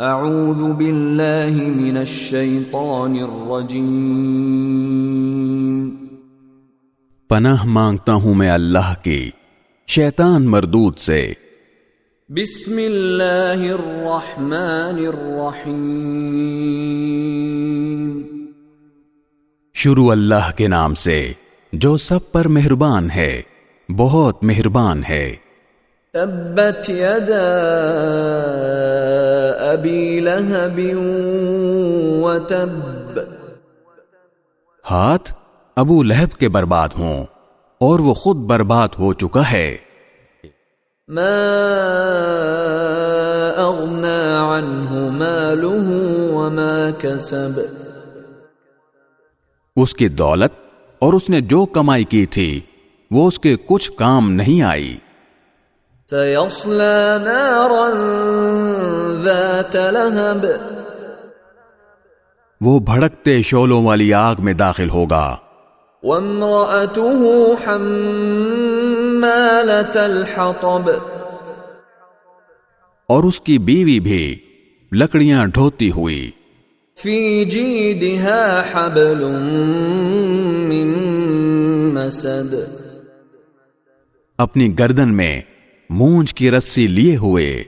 اعوذ باللہ من الشیطان الرجیم، پناہ مانگتا ہوں میں اللہ کی شیطان مردود سے۔ بسم اللہ الرحمن الرحیم، شروع اللہ کے نام سے جو سب پر مہربان ہے، بہت مہربان ہے۔ تبت یدا ابی لہب وتب، ہاتھ ابو لہب کے برباد ہوں اور وہ خود برباد ہو چکا ہے۔ ما اغنى عنه ماله وما كسب، اس کی دولت اور اس نے جو کمائی کی تھی وہ اس کے کچھ کام نہیں آئی۔ سيصلى نارا ذات لهب، وہ بھڑکتے شعلوں والی آگ میں داخل ہوگا۔ وامرأته حمالة الحطب، اور اس کی بیوی بھی لکڑیاں ڈھوتی ہوئی۔ في جيدها حبل من مسد، اپنی گردن میں مونج کی رسی لیے ہوئے۔